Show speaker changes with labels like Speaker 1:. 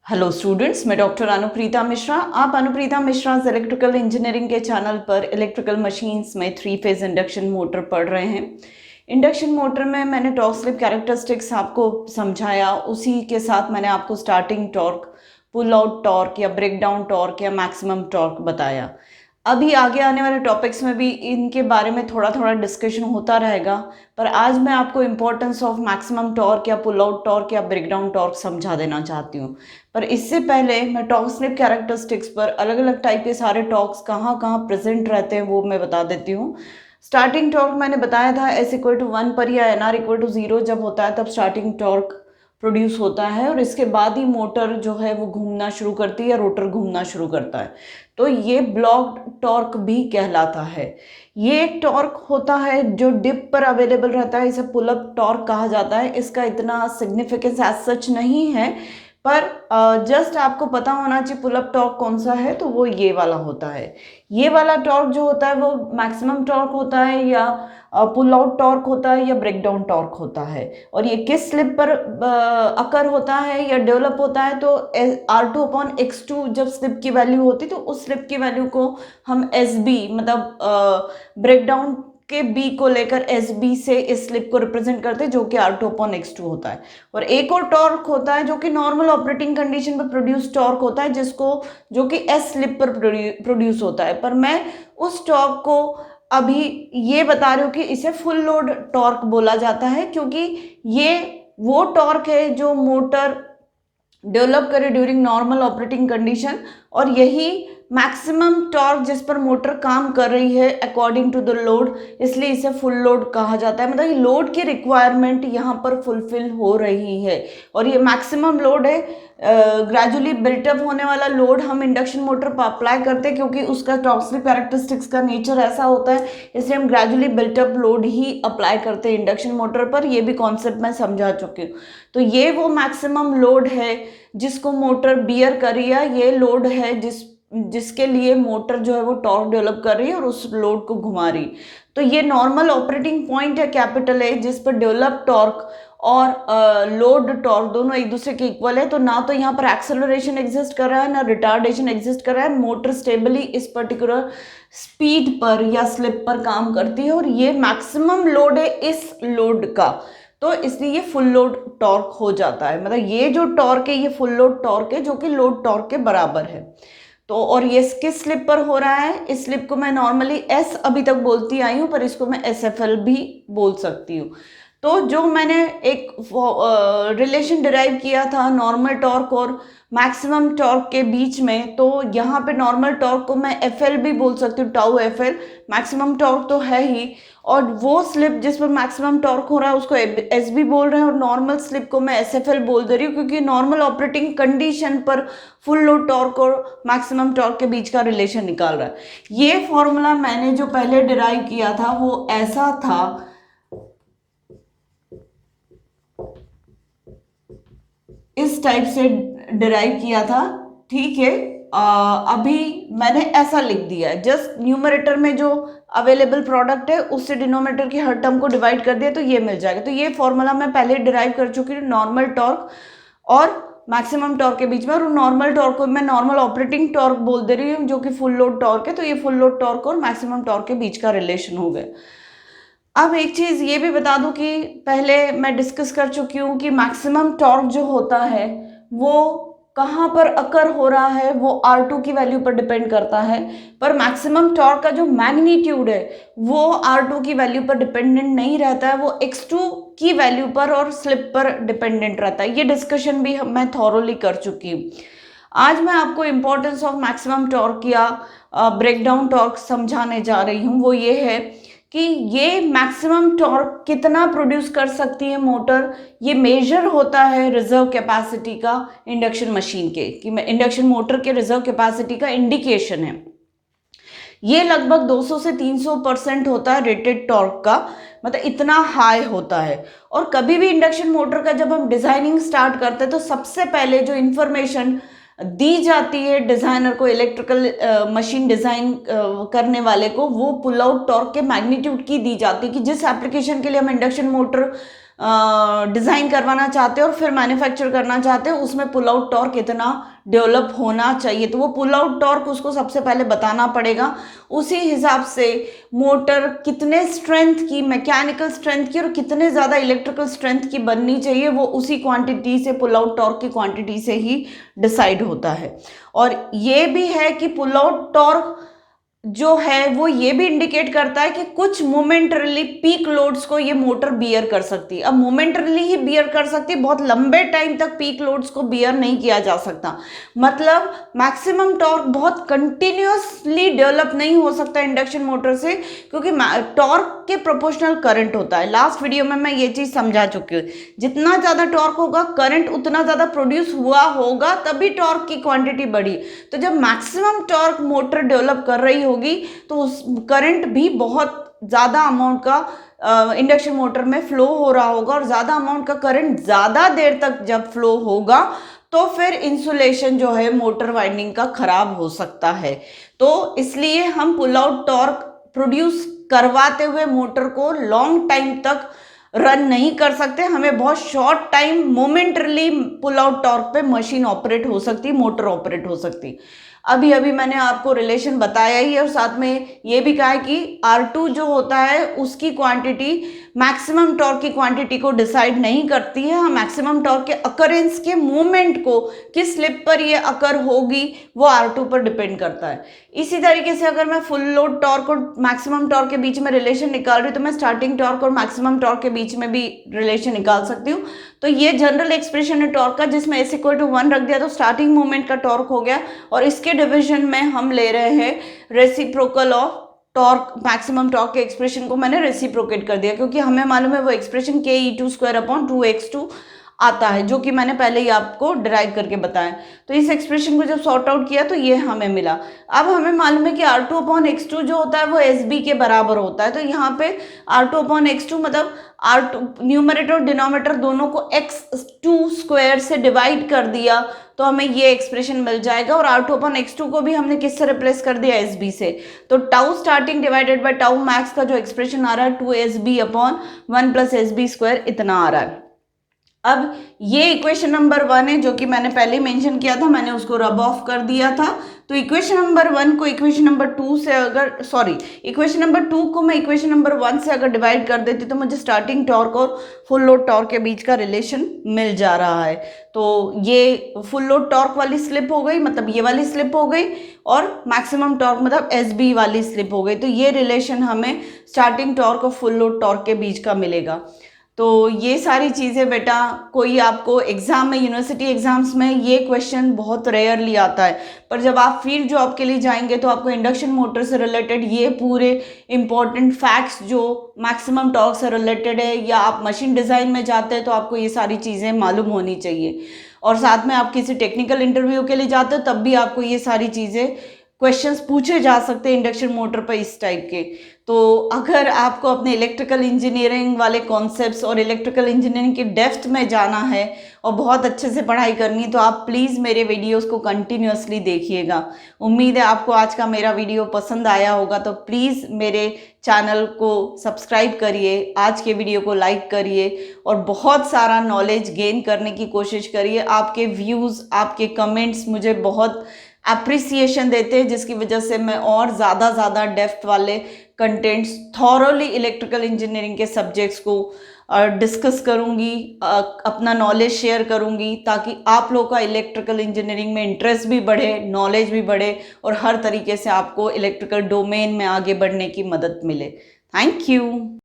Speaker 1: Hello students, मैं doctor Anupreeta Mishra. आप Anupreeta Mishra electrical engineering के चैनल पर इलेक्ट्रिकल मशीन्स में 3 फेज इंडक्शन मोटर पढ़ रहे हैं। इंडक्शन मोटर में मैंने टॉर्क स्लिप कैरेक्टरिस्टिक्स आपको समझाया, उसी के साथ मैंने आपको starting torque, pull out torque या ब्रेक डाउन टॉर्क या मैक्सिमम टॉर्क बताया। अभी आगे आने वाले टॉपिक्स में भी इनके बारे में थोड़ा थोड़ा डिस्कशन होता रहेगा, पर आज मैं आपको इम्पोर्टेंस ऑफ मैक्सिमम टॉर्क या पुल आउट टॉर्क या ब्रेक डाउन टॉर्क समझा देना चाहती हूँ। पर इससे पहले मैं टॉर्क स्लिप कैरेक्टरिस्टिक्स पर अलग अलग टाइप के सारे टॉर्क्स कहाँ कहाँ प्रेजेंट रहते हैं वो मैं बता देती हूँ। स्टार्टिंग टॉर्क मैंने बताया था S=1 पर या NR=0 जब होता है तब स्टार्टिंग टॉर्क प्रोड्यूस होता है, और इसके बाद ही मोटर जो है वो घूमना शुरू करती है या रोटर घूमना शुरू करता है। तो ये ब्लॉक्ड टॉर्क भी कहलाता है। ये एक टॉर्क होता है जो डिप पर अवेलेबल रहता है, इसे पुल अप टॉर्क कहा जाता है। इसका इतना सिग्निफिकेंस एज सच नहीं है, पर जस्ट आपको पता होना चाहिए पुल अप टॉर्क कौन सा है, तो वो ये वाला होता है। ये वाला टॉर्क जो होता है वो मैक्सिमम टॉर्क होता है या पुल आउट टॉर्क होता है या ब्रेक डाउन टॉर्क होता है। और ये किस स्लिप पर अकर होता है या डेवलप होता है, तो R2/X2 जब स्लिप की वैल्यू होती तो उस स्लिप की वैल्यू को हम SB मतलब ब्रेक डाउन के बी को लेकर SB से इस स्लिप को रिप्रेजेंट करते हैं, जो कि R2/X2 होता है। और एक और टॉर्क होता है जो कि नॉर्मल ऑपरेटिंग कंडीशन पर प्रोड्यूस टॉर्क होता है, जो कि S स्लिप पर प्रोड्यूस होता है। पर मैं उस टॉर्क को अभी ये बता रही हूँ कि इसे फुल लोड टॉर्क बोला जाता है, क्योंकि ये वो टॉर्क है जो मोटर डेवलप करे ड्यूरिंग नॉर्मल ऑपरेटिंग कंडीशन, और यही मैक्सिमम टॉर्क जिस पर मोटर काम कर रही है अकॉर्डिंग टू द लोड, इसलिए इसे फुल लोड कहा जाता है। मतलब लोड की रिक्वायरमेंट यहाँ पर फुलफिल हो रही है, और ये मैक्सिमम लोड है। ग्रेजुअली बिल्टअप होने वाला लोड हम इंडक्शन मोटर पर अप्लाई करते हैं, क्योंकि उसका टॉर्क स्लिप कैरेक्टरिस्टिक्स का नेचर ऐसा होता है, इसलिए हम ग्रेजुअली बिल्टअप लोड ही अप्लाई करते हैं इंडक्शन मोटर पर। ये भी कॉन्सेप्ट मैं समझा चुकी हूँ। तो ये वो मैक्सिमम लोड है जिसको मोटर बियर कर रही है, ये लोड है जिसके लिए मोटर जो है वो टॉर्क डेवलप कर रही है और उस लोड को घुमा रही। तो ये नॉर्मल ऑपरेटिंग पॉइंट है कैपिटल A, जिस पर डेवलप टॉर्क और लोड टॉर्क दोनों एक दूसरे के इक्वल है। तो ना तो यहाँ पर एक्सेलरेशन एग्जिस्ट कर रहा है ना रिटार्डेशन एग्जिस्ट कर रहा है। मोटर स्टेबली इस पर्टिकुलर स्पीड पर या स्लिप पर काम करती है, और ये मैक्सिमम लोड है इस लोड का, तो इसलिए ये फुल लोड टॉर्क हो जाता है। मतलब ये जो टॉर्क है ये फुल लोड टॉर्क है, जो कि लोड टॉर्क के बराबर है। तो और ये किस स्लिप पर हो रहा है, इस स्लिप को मैं नॉर्मली S अभी तक बोलती आई हूँ, पर इसको मैं SFL भी बोल सकती हूँ। तो जो मैंने एक रिलेशन डिराइव किया था नॉर्मल टॉर्क और मैक्सिमम टॉर्क के बीच में, तो यहाँ पे नॉर्मल टॉर्क को मैं FL भी बोल सकती हूँ, टाउ FL। मैक्सिमम टॉर्क तो है ही, और वो स्लिप जिस पर मैक्सिमम टॉर्क हो रहा है उसको SB बोल रहे हैं, और नॉर्मल स्लिप को मैं SFL बोल दे रही हूँ, क्योंकि नॉर्मल ऑपरेटिंग कंडीशन पर फुल लोड टॉर्क और मैक्सिमम टॉर्क के बीच का रिलेशन निकाल रहा है। ये फॉर्मूला मैंने जो पहले डिराइव किया था वो ऐसा था, इस टाइप से डिराइव किया था, ठीक है। अभी मैंने ऐसा लिख दिया है, जस्ट न्यूमरेटर में जो अवेलेबल प्रोडक्ट है उससे डिनोमिनेटर की हर टर्म को डिवाइड कर दिया तो ये मिल जाएगा। तो ये फॉर्मूला मैं पहले डिराइव कर चुकी हूँ नॉर्मल टॉर्क और मैक्सिमम टॉर्क के बीच में, और नॉर्मल टॉर्क को मैं नॉर्मल ऑपरेटिंग टॉर्क बोल दे रही हूँ, जो कि फुल लोड टॉर्क है। तो ये फुल लोड टॉर्क और मैक्सिमम टॉर्क के बीच का रिलेशन हो गया। अब एक चीज ये भी बता दूं कि पहले मैं डिस्कस कर चुकी हूँ कि मैक्सिमम टॉर्क जो होता है वो कहाँ पर अकर हो रहा है, वो R2 की वैल्यू पर डिपेंड करता है। पर मैक्सिमम टॉर्क का जो मैग्नीट्यूड है वो R2 की वैल्यू पर डिपेंडेंट नहीं रहता है, वो X2 की वैल्यू पर और स्लिप पर डिपेंडेंट रहता है। ये डिस्कशन भी मैं थॉरोली कर चुकी हूँ। आज मैं आपको इंपॉर्टेंस ऑफ मैक्सिमम टॉर्क या ब्रेकडाउन टॉर्क समझाने जा रही हूँ। वो ये है कि ये मैक्सिमम टॉर्क कितना प्रोड्यूस कर सकती है मोटर, ये मेजर होता है रिजर्व कैपेसिटी का इंडक्शन मशीन के, कि इंडक्शन मोटर के रिजर्व कैपेसिटी का इंडिकेशन है। ये लगभग 200 से 300% होता है रेटेड टॉर्क का, मतलब इतना हाई होता है। और कभी भी इंडक्शन मोटर का जब हम डिजाइनिंग स्टार्ट करते हैं तो सबसे पहले जो इंफॉर्मेशन दी जाती है डिजाइनर को, इलेक्ट्रिकल मशीन डिजाइन करने वाले को, वो पुल आउट टॉर्क के मैग्नीट्यूड की दी जाती है कि जिस एप्लीकेशन के लिए हम इंडक्शन मोटर डिज़ाइन करवाना चाहते हो और फिर मैन्युफैक्चर करना चाहते हो, उसमें पुल आउट टॉर्क इतना डेवलप होना चाहिए। तो वो पुल आउट टॉर्क उसको सबसे पहले बताना पड़ेगा। उसी हिसाब से मोटर कितने स्ट्रेंथ की, मैकेनिकल स्ट्रेंथ की और कितने ज़्यादा इलेक्ट्रिकल स्ट्रेंथ की बननी चाहिए, वो उसी क्वांटिटी से, पुल आउट टॉर्क की क्वांटिटी से ही डिसाइड होता है। और ये भी है कि पुल आउट टॉर्क जो है वो ये भी इंडिकेट करता है कि कुछ मोमेंटरली पीक लोड्स को ये मोटर बियर कर सकती है। अब मोमेंटरली ही बियर कर सकती है, बहुत लंबे टाइम तक पीक लोड्स को बियर नहीं किया जा सकता। मतलब मैक्सिमम टॉर्क बहुत कंटिन्यूअसली डेवलप नहीं हो सकता इंडक्शन मोटर से, क्योंकि टॉर्क के प्रोपोर्शनल करंट होता है। लास्ट वीडियो में मैं ये चीज समझा चुकी हूँ, जितना ज्यादा टॉर्क होगा करंट उतना ज्यादा प्रोड्यूस हुआ होगा, तभी टॉर्क की क्वांटिटी बढ़ी। तो जब मैक्सिमम टॉर्क मोटर डेवलप कर रही होगी तो उस करंट भी बहुत ज्यादा अमाउंट का इंडक्शन मोटर में फ्लो हो रहा होगा, और ज्यादा अमाउंट का करंट ज्यादा देर तक जब फ्लो होगा तो फिर इंसुलेशन जो है मोटर वाइंडिंग का खराब हो सकता है। तो इसलिए हम पुल आउट टॉर्क प्रोड्यूस करवाते हुए मोटर को लॉन्ग टाइम तक रन नहीं कर सकते। हमें बहुत short time momentarily pull out torque पे मशीन ऑपरेट हो सकती, मोटर ऑपरेट हो सकती। अभी अभी मैंने आपको रिलेशन बताया ही है, और साथ में ये भी कहा है कि R2 जो होता है उसकी क्वांटिटी मैक्सिमम टॉर्क की क्वांटिटी को डिसाइड नहीं करती है। हम मैक्सिमम टॉर्क के अकरेंस के मोमेंट को, किस स्लिप पर ये अकर होगी, वो R2 पर डिपेंड करता है। इसी तरीके से अगर मैं फुल लोड टॉर्क और मैक्सिमम टॉर्क के बीच में रिलेशन निकाल रही हूँ, तो मैं स्टार्टिंग टॉर्क और मैक्सिमम टॉर्क के बीच में भी रिलेशन निकाल सकती हूँ। तो ये जनरल एक्सप्रेशन है टॉर्क का, जिसमें S=1 रख दिया तो स्टार्टिंग मोमेंट का टॉर्क हो गया, और इसके डिवीजन में हम ले रहे हैं reciprocal of torque. Maximum torque के एक्सप्रेशन को मैंने रेसिप्रोकेट कर दिया, क्योंकि हमें मालूम है वो एक्सप्रेशन KE2² आता है, जो कि मैंने पहले ही आपको डिराइव करके बताया। तो इस एक्सप्रेशन को जब सॉर्ट आउट किया तो ये हमें मिला। अब हमें मालूम है कि R2/X2 जो होता है वो SB के बराबर होता है। तो यहाँ पे R2/X2 मतलब R2 न्यूमरेटर और डिनोमिनेटर दोनों को x2² से डिवाइड कर दिया तो हमें ये एक्सप्रेशन मिल जाएगा। और R2/X2 को भी हमने किससे रिप्लेस कर दिया, SB से। तो tau starting divided by tau max का जो एक्सप्रेशन आ रहा है 2SB/1 + SB² इतना आ रहा है। अब ये इक्वेशन नंबर 1 है, जो कि मैंने पहले मेंशन किया था, मैंने उसको रब ऑफ कर दिया था। तो इक्वेशन नंबर 1 को इक्वेशन नंबर 2 से इक्वेशन नंबर 2 को मैं इक्वेशन नंबर 1 से अगर डिवाइड कर देती तो मुझे स्टार्टिंग टॉर्क और फुल लोड टॉर्क के बीच का रिलेशन मिल जा रहा है। तो ये फुल लोड टॉर्क वाली स्लिप हो गई, मतलब ये वाली स्लिप हो गई, और मैक्सिमम टॉर्क मतलब SB वाली स्लिप हो गई। तो ये रिलेशन हमें स्टार्टिंग टॉर्क और फुल लोड टॉर्क के बीच का मिलेगा। तो ये सारी चीज़ें बेटा, कोई आपको एग्जाम में, यूनिवर्सिटी एग्जाम्स में ये क्वेश्चन बहुत रेयरली आता है, पर जब आप फील्ड जॉब के लिए जाएंगे तो आपको इंडक्शन मोटर से रिलेटेड ये पूरे इंपॉर्टेंट फैक्ट्स जो मैक्सिमम टॉर्क से रिलेटेड है, या आप मशीन डिज़ाइन में जाते हैं तो आपको ये सारी चीज़ें मालूम होनी चाहिए। और साथ में आप किसी टेक्निकल इंटरव्यू के लिए जाते हो तब भी आपको ये सारी चीज़ें, क्वेश्चंस पूछे जा सकते हैं इंडक्शन मोटर पर इस टाइप के। तो अगर आपको अपने इलेक्ट्रिकल इंजीनियरिंग वाले कॉन्सेप्ट्स और इलेक्ट्रिकल इंजीनियरिंग के डेप्थ में जाना है और बहुत अच्छे से पढ़ाई करनी है, तो आप प्लीज़ मेरे वीडियोस को कंटिन्यूअसली देखिएगा। उम्मीद है आपको आज का मेरा वीडियो पसंद आया होगा, तो प्लीज़ मेरे चैनल को सब्सक्राइब करिए, आज के वीडियो को लाइक करिए और बहुत सारा नॉलेज गेन करने की कोशिश करिए। आपके व्यूज़, आपके कमेंट्स मुझे बहुत अप्रिसिएशन देते हैं, जिसकी वजह से मैं और ज़्यादा डेप्थ वाले कंटेंट्स, थॉरोली इलेक्ट्रिकल इंजीनियरिंग के सब्जेक्ट्स को डिस्कस करूँगी, अपना नॉलेज शेयर करूँगी, ताकि आप लोगों का इलेक्ट्रिकल इंजीनियरिंग में इंटरेस्ट भी बढ़े, नॉलेज भी बढ़े और हर तरीके से आपको इलेक्ट्रिकल डोमेन में आगे बढ़ने की मदद मिले। Thank you.